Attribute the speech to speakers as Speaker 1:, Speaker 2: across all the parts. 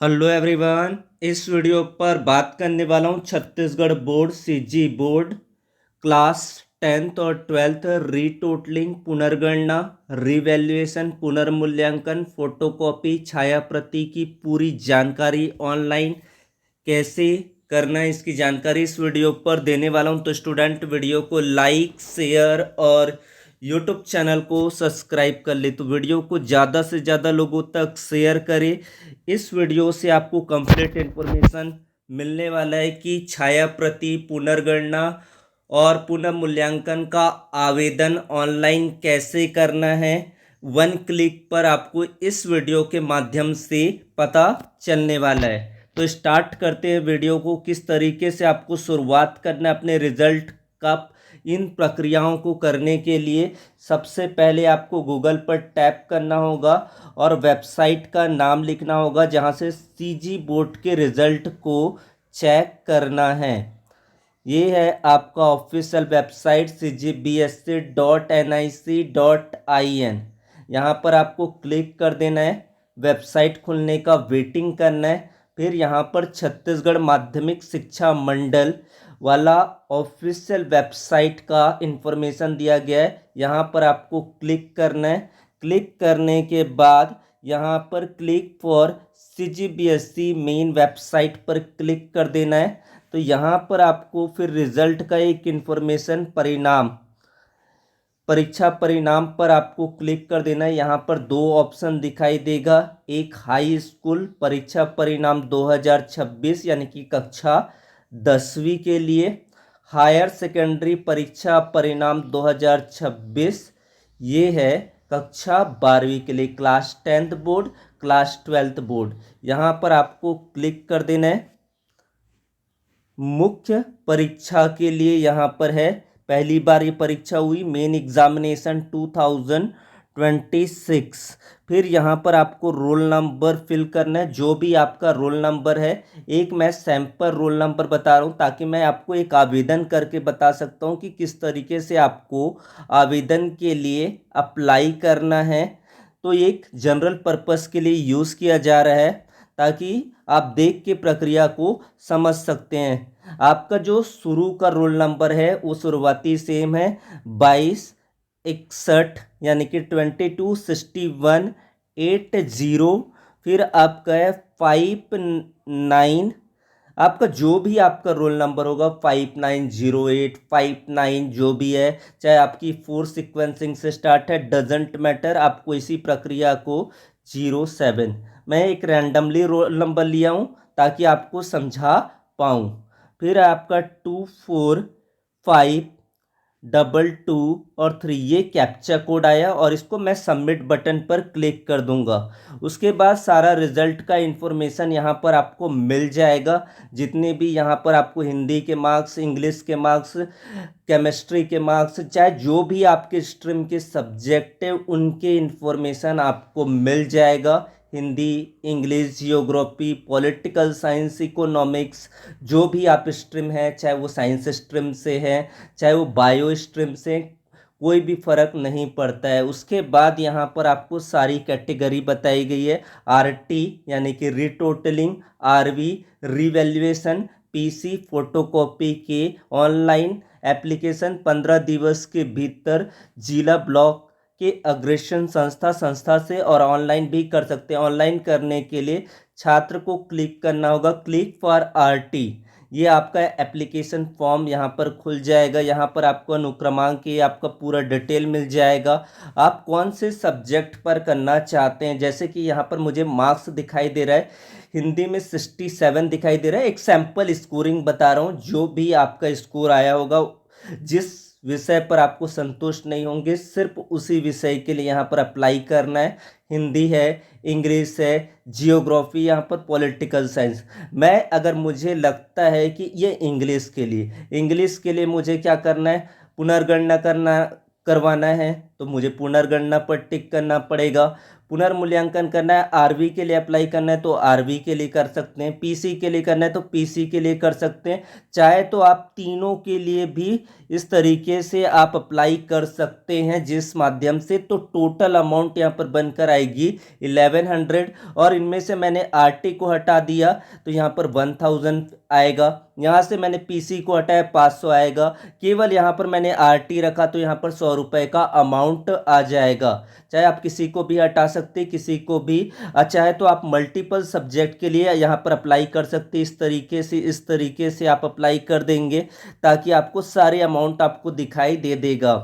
Speaker 1: Hello everyone. इस video पर बात करने वाला हूँ Chhattisgarh board CG board class 10th और 12th रीटोटलिंग, पुनर्गणना, रिवैल्यूएशन, पुनर्मूल्यांकन, फोटोकॉपी, छाया प्रति की पूरी जानकारी ऑनलाइन कैसे करना है, इसकी जानकारी इस वीडियो पर देने वाला हूं। तो स्टूडेंट वीडियो को लाइक, शेयर और यूट्यूब चैनल को सब्सक्राइब कर ले। तो वीडियो को ज़्यादा से ज़्यादा लोगों तक शेयर करें। इस वीडियो से आपको कंप्लीट इन्फॉर्मेशन मिलने वाला है कि छाया प्रति, पुनर्गणना और पुनर्मूल्यांकन का आवेदन ऑनलाइन कैसे करना है। वन क्लिक पर आपको इस वीडियो के माध्यम से पता चलने वाला है। तो स्टार्ट करते हैं वीडियो को। किस तरीके से आपको शुरुआत करना है अपने रिजल्ट का। इन प्रक्रियाओं को करने के लिए सबसे पहले आपको गूगल पर टैप करना होगा और वेबसाइट का नाम लिखना होगा जहां से सीजी बोर्ड के रिजल्ट को चेक करना है। ये है आपका ऑफिशियल वेबसाइट cgbsc.nic.in। यहाँ पर आपको क्लिक कर देना है, वेबसाइट खुलने का वेटिंग करना है। फिर यहाँ पर छत्तीसगढ़ माध्यमिक शिक्षा मंडल वाला ऑफिशियल वेबसाइट का इंफॉर्मेशन दिया गया है, यहाँ पर आपको क्लिक करना है। क्लिक करने के बाद यहाँ पर click for CGBSE main website पर क्लिक कर देना है। तो यहाँ पर आपको फिर रिजल्ट का एक इन्फॉर्मेशन परीक्षा परिणाम पर आपको क्लिक कर देना है। यहाँ पर दो ऑप्शन दिखाई देगा, एक हाई स्कूल परीक्षा परिणाम 2026 यानी कि कक्षा 10वीं के लिए, हायर सेकेंडरी परीक्षा परिणाम 2026 ये है कक्षा 12वीं के लिए, class 10th board, class 12th board. यहाँ पर आपको क्लिक कर देना है। मुख्य परीक्षा के लिए यहाँ पर है, पहली बार ये परीक्षा हुई, मेन एग्जामिनेशन 2026। फिर यहाँ पर आपको रोल नंबर फिल करना है, जो भी आपका रोल नंबर है। एक मैं सैंपल रोल नंबर बता रहा हूँ ताकि मैं आपको एक आवेदन करके बता सकता हूँ कि किस तरीके से आपको आवेदन के लिए अप्लाई करना है। तो एक जनरल पर्पस के लिए यूज़ किया जा रहा है ताकि आप देख के प्रक्रिया को समझ सकते हैं। आपका जो शुरू का रोल नंबर है वो शुरुआती सेम है 2261 यानी कि 226180। फिर आपका है 59, आपका जो भी आपका रोल नंबर होगा 5908 59 जो भी है, चाहे आपकी 4 सीक्वेंसिंग से स्टार्ट है, डजेंट मैटर। आपको इसी प्रक्रिया को 07, मैं एक रैंडमली रोल नंबर लिया हूँ ताकि आपको समझा पाऊँ। फिर आपका 24522 और 3 ये कैप्चा कोड आया और इसको मैं सबमिट बटन पर क्लिक कर दूंगा। उसके बाद सारा रिजल्ट का इंफॉर्मेशन यहाँ पर आपको मिल जाएगा। जितने भी यहाँ पर आपको हिंदी के मार्क्स, इंग्लिश के मार्क्स, केमिस्ट्री के मार्क्स, चाहे जो भी आपके स्ट्रीम के सब्जेक्ट है उनके इंफॉर्मेशन आपको मिल जाएगा। Hindi, English, geography, political science, economics, जो भी आप स्ट्रीम है, चाहे वो साइंस स्ट्रीम से है चाहे वो बायो स्ट्रीम से, कोई भी फर्क नहीं पड़ता है। उसके बाद यहाँ पर आपको सारी कैटेगरी बताई गई है, आरटी यानी कि retotalling, RV revaluation, PC photocopy के ऑनलाइन एप्लीकेशन 15 दिवस के भीतर जिला ब्लॉक के अग्रेसन संस्था से और ऑनलाइन भी कर सकते हैं। ऑनलाइन करने के लिए छात्र को क्लिक करना होगा, क्लिक फॉर आरटी। ये आपका एप्लीकेशन फॉर्म यहाँ पर खुल जाएगा। यहाँ पर आपको अनुक्रमांक ये आपका पूरा डिटेल मिल जाएगा। आप कौन से सब्जेक्ट पर करना चाहते हैं, जैसे कि यहाँ पर मुझे मार्क्स दिखाई दे रहा है, हिंदी में 67 दिखाई दे रहा है। एक सैम्पल स्कोरिंग बता रहा हूँ, जो भी आपका स्कोर आया होगा, जिस विषय पर आपको संतुष्ट नहीं होंगे सिर्फ उसी विषय के लिए यहाँ पर अप्लाई करना है। हिंदी है, इंग्लिश है, जियोग्राफी, यहाँ पर पॉलिटिकल साइंस। मैं अगर मुझे लगता है कि ये इंग्लिश के लिए मुझे क्या करना है, पुनर्गणना करवाना है, तो मुझे पुनर्गणना पर टिक करना पड़ेगा। पुनर्मूल्यांकन करना है, आरवी के लिए अप्लाई करना है तो आरवी के लिए कर सकते हैं, पीसी के लिए करना है तो पीसी के लिए कर सकते हैं। चाहे तो आप तीनों के लिए भी इस तरीके से आप अप्लाई कर सकते हैं, जिस माध्यम से तो टोटल अमाउंट यहाँ पर बनकर आएगी 1100। और इनमें से मैंने आरटी को हटा दिया तो यहाँ पर 1000 आएगा। यहाँ से मैंने पीसी को हटाया 500 आएगा। केवल यहाँ पर मैंने आरटी रखा तो यहाँ पर 100 रुपये का अमाउंट आ जाएगा। चाहे आप किसी को भी हटा सकते, किसी को भी, चाहे तो आप मल्टीपल सब्जेक्ट के लिए यहाँ पर अप्लाई कर सकते। इस तरीके से आप अप्लाई कर देंगे ताकि आपको सारे अमाउंट आपको दिखाई दे देगा।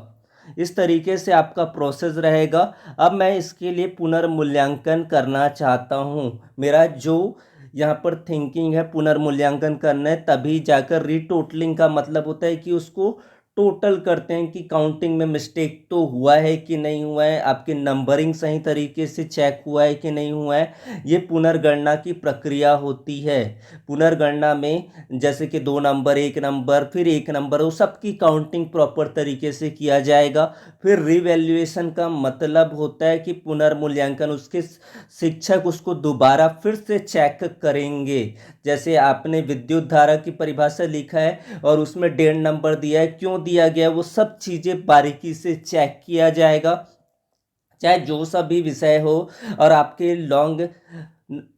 Speaker 1: इस तरीके से आपका प्रोसेस रहेगा। अब मैं इसके लिए पुनर्मूल्यांकन करना चाहता हूँ। मेरा जो यहाँ पर थिंकिंग है पुनर्मूल्यांकन करना है, तभी जाकर रीटोटलिंग का मतलब होता है कि उसको टोटल करते हैं कि काउंटिंग में मिस्टेक तो हुआ है कि नहीं हुआ है, आपकी नंबरिंग सही तरीके से चेक हुआ है कि नहीं हुआ है। ये पुनर्गणना की प्रक्रिया होती है। पुनर्गणना में जैसे कि 2 नंबर, 1 नंबर, फिर 1 नंबर, वो सबकी काउंटिंग प्रॉपर तरीके से किया जाएगा। फिर रिवैल्यूएशन का मतलब होता है कि पुनर्मूल्यांकन, उसके शिक्षक उसको दोबारा फिर से चेक करेंगे। जैसे आपने विद्युत धारा की परिभाषा लिखा है और उसमें 1.5 नंबर दिया है, क्यों दिया गया, वो सब चीज़ें बारीकी से चेक किया जाएगा। चाहे जो सा भी विषय हो, और आपके लॉन्ग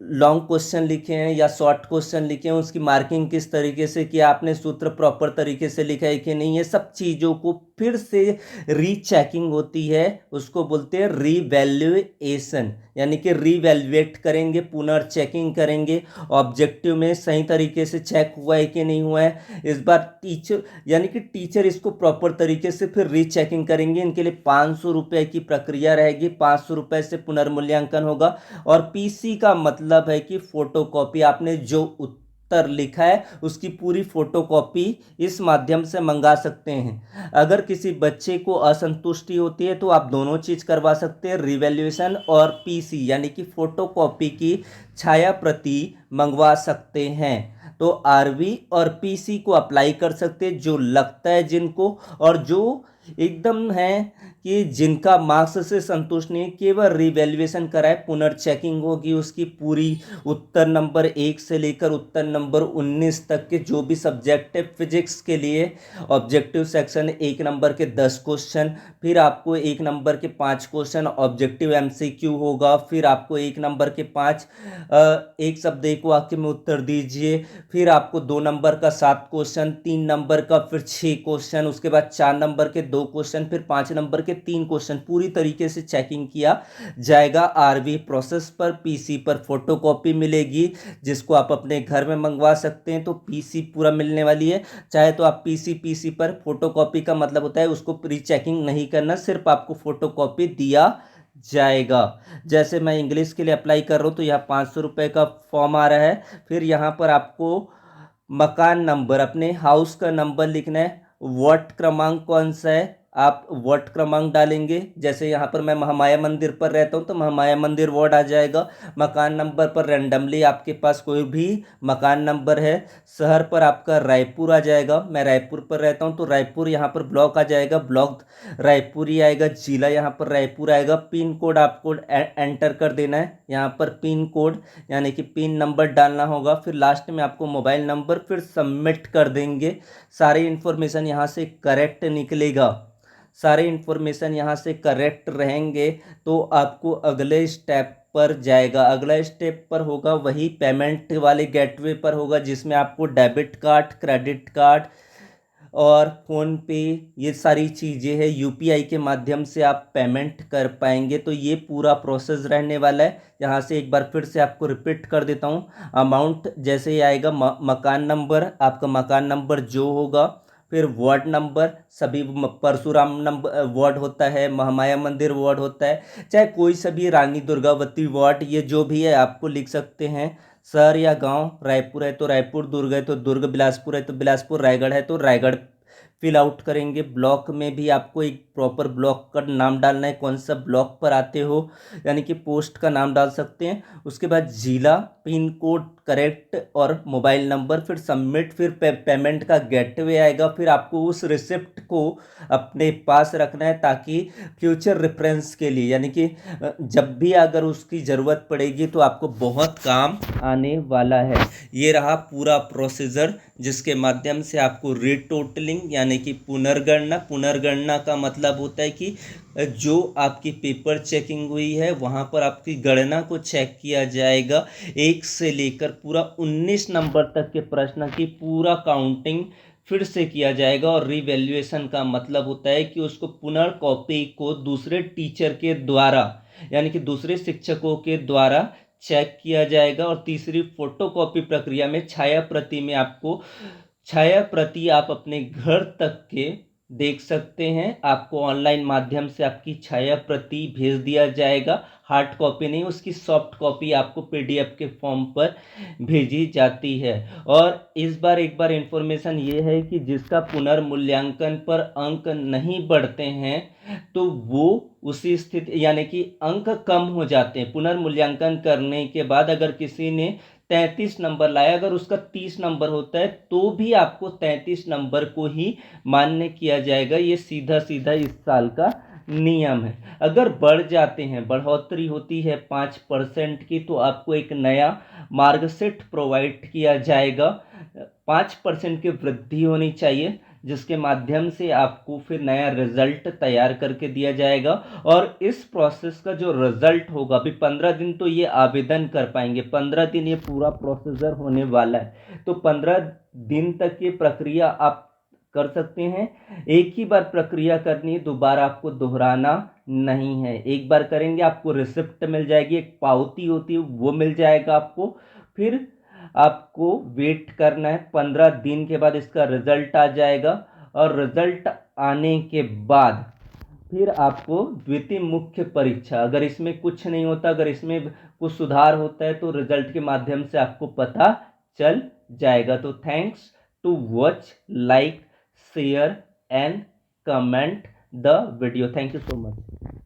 Speaker 1: लॉन्ग क्वेश्चन लिखे हैं या शॉर्ट क्वेश्चन लिखे हैं, उसकी मार्किंग किस तरीके से किया, आपने सूत्र प्रॉपर तरीके से लिखा है कि नहीं, ये सब चीज़ों को फिर से रीचेकिंग होती है। उसको बोलते हैं रीवैल्यूएशन, यानी कि रीवैल्यूएट करेंगे, पुनर्चेकिंग करेंगे, ऑब्जेक्टिव में सही तरीके से चेक हुआ है कि नहीं हुआ है। इस बार टीचर यानी कि टीचर इसको प्रॉपर तरीके से फिर रीचेकिंग करेंगे। इनके लिए 500 रुपये की प्रक्रिया रहेगी, 500 रुपये से पुनर्मूल्यांकन होगा। और पीसी का मतलब है कि फोटोकॉपी, आपने जो उत्तर लिखा है उसकी पूरी फोटोकॉपी इस माध्यम से मंगा सकते हैं। अगर किसी बच्चे को असंतुष्टि होती है तो आप दोनों चीज़ करवा सकते हैं, रिवैल्यूएशन और पीसी यानी कि फोटोकॉपी की छाया प्रति मंगवा सकते हैं। तो आरवी और पीसी को अप्लाई कर सकते हैं जो लगता है जिनको, और जो एकदम है कि जिनका मार्क्स से संतुष्ट नहीं, केवल रिवैल्यूएशन कराए, पुनर्चेकिंग होगी उसकी पूरी। उत्तर नंबर 1 से लेकर उत्तर नंबर 19 तक के जो भी सब्जेक्ट है, फिजिक्स के लिए ऑब्जेक्टिव सेक्शन 1 नंबर के 10 क्वेश्चन, फिर आपको 1 नंबर के 5 क्वेश्चन ऑब्जेक्टिव एमसीक्यू होगा, फिर आपको 1 नंबर के 5 एक शब्द एक वाक्य में उत्तर दीजिए, फिर आपको 2 नंबर का 7 क्वेश्चन, 3 नंबर का फिर 6 क्वेश्चन, उसके बाद 4 नंबर के 2 क्वेश्चन, फिर 5 नंबर के 3 क्वेश्चन, पूरी तरीके से चेकिंग किया जाएगा। आरवी प्रोसेस पर, पीसी पर फोटोकॉपी मिलेगी जिसको आप अपने घर में मंगवा सकते हैं। तो पीसी पूरा मिलने वाली है। चाहे तो आप पीसी पर, फोटोकॉपी का मतलब होता है उसको प्री चेकिंग नहीं करना, सिर्फ आपको फोटोकॉपी दिया जाएगा। जैसे मैं इंग्लिश के लिए अप्लाई कर रहा हूँ तो यहाँ 500 रुपये का फॉर्म आ रहा है। फिर यहाँ पर आपको मकान नंबर, अपने हाउस का नंबर लिखना है, वार्ड क्रमांक कौन सा है आप वार्ड क्रमांक डालेंगे। जैसे यहाँ पर मैं महामाया मंदिर पर रहता हूँ तो महामाया मंदिर वार्ड आ जाएगा। मकान नंबर पर रैंडमली आपके पास कोई भी मकान नंबर है। शहर पर आपका रायपुर आ जाएगा, मैं रायपुर पर रहता हूँ तो रायपुर यहाँ पर ब्लॉक आ जाएगा, ब्लॉक रायपुर ही आएगा। जिला यहाँ पर रायपुर आएगा। पिन कोड आपको एंटर कर देना है, यहाँ पर पिन कोड यानी कि पिन नंबर डालना होगा। फिर लास्ट में आपको मोबाइल नंबर, फिर सबमिट कर देंगे। सारी इन्फॉर्मेशन यहाँ से करेक्ट निकलेगा, सारे इन्फॉर्मेशन यहाँ से करेक्ट रहेंगे तो आपको अगले स्टेप पर जाएगा। अगला स्टेप पर होगा वही पेमेंट वाले गेटवे पर होगा, जिसमें आपको डेबिट कार्ड, क्रेडिट कार्ड और फ़ोन पे, ये सारी चीज़ें हैं, यूपीआई के माध्यम से आप पेमेंट कर पाएंगे। तो ये पूरा प्रोसेस रहने वाला है। यहाँ से एक बार फिर से आपको रिपीट कर देता हूँ। अमाउंट जैसे ही आएगा, मकान नंबर, आपका मकान नंबर जो होगा, फिर वार्ड नंबर, सभी परशुराम नंबर वार्ड होता है, महामाया मंदिर वार्ड होता है, चाहे कोई सभी रानी दुर्गावती वार्ड, ये जो भी है आपको लिख सकते हैं। शहर या गांव, रायपुर है तो रायपुर, दुर्ग है तो दुर्ग, बिलासपुर है तो बिलासपुर, रायगढ़ है तो रायगढ़ फिल आउट करेंगे। ब्लॉक में भी आपको एक प्रॉपर ब्लॉक का नाम डालना है, कौन सा ब्लॉक पर आते हो, यानी कि पोस्ट का नाम डाल सकते हैं। उसके बाद जिला, पिन कोड करेक्ट और मोबाइल नंबर, फिर सबमिट, फिर पेमेंट का गेटवे आएगा। फिर आपको उस रिसिप्ट को अपने पास रखना है ताकि फ्यूचर रेफरेंस के लिए, यानी कि जब भी अगर उसकी ज़रूरत पड़ेगी तो आपको बहुत काम आने वाला है। ये रहा पूरा प्रोसीजर जिसके माध्यम से आपको रीटोटलिंग यानी कि पुनर्गणना का मतलब होता है कि जो आपकी पेपर चेकिंग हुई है वहाँ पर आपकी गणना को चेक किया जाएगा। 1 से लेकर पूरा 19 नंबर तक के प्रश्न की पूरा काउंटिंग फिर से किया जाएगा। और रिवैल्यूएशन का मतलब होता है कि उसको पुनर्कॉपी को दूसरे टीचर के द्वारा, यानी कि दूसरे शिक्षकों के द्वारा चेक किया जाएगा। और तीसरी, फोटोकॉपी प्रक्रिया में छाया प्रति आप अपने घर तक के देख सकते हैं। आपको ऑनलाइन माध्यम से आपकी छाया प्रति भेज दिया जाएगा, हार्ड कॉपी नहीं, उसकी सॉफ्ट कॉपी आपको पीडीएफ के फॉर्म पर भेजी जाती है। और इस बार एक बार इन्फॉर्मेशन ये है कि जिसका पुनर्मूल्यांकन पर अंक नहीं बढ़ते हैं तो वो उसी स्थिति, यानी कि अंक कम हो जाते हैं। पुनर्मूल्यांकन करने के बाद अगर किसी ने 33 नंबर लाया, अगर उसका 30 नंबर होता है तो भी आपको 33 नंबर को ही मान्य किया जाएगा। ये सीधा सीधा इस साल का नियम है। अगर बढ़ जाते हैं, बढ़ोतरी होती है 5% की, तो आपको एक नया मार्कशीट प्रोवाइड किया जाएगा। 5% की वृद्धि होनी चाहिए जिसके माध्यम से आपको फिर नया रिजल्ट तैयार करके दिया जाएगा। और इस प्रोसेस का जो रिजल्ट होगा, अभी 15 दिन तो ये आवेदन कर पाएंगे, 15 दिन ये पूरा प्रोसीजर होने वाला है। तो 15 दिन तक ये प्रक्रिया आप कर सकते हैं। एक ही बार प्रक्रिया करनी है, दोबारा आपको दोहराना नहीं है। एक बार करेंगे आपको रिसिप्ट मिल जाएगी, एक पावती होती है वो मिल जाएगा आपको। फिर आपको वेट करना है, 15 दिन के बाद इसका रिजल्ट आ जाएगा। और रिजल्ट आने के बाद फिर आपको द्वितीय मुख्य परीक्षा, अगर इसमें कुछ नहीं होता, अगर इसमें कुछ सुधार होता है तो रिजल्ट के माध्यम से आपको पता चल जाएगा। तो thanks to watch, like, share and comment the video. Thank you so much.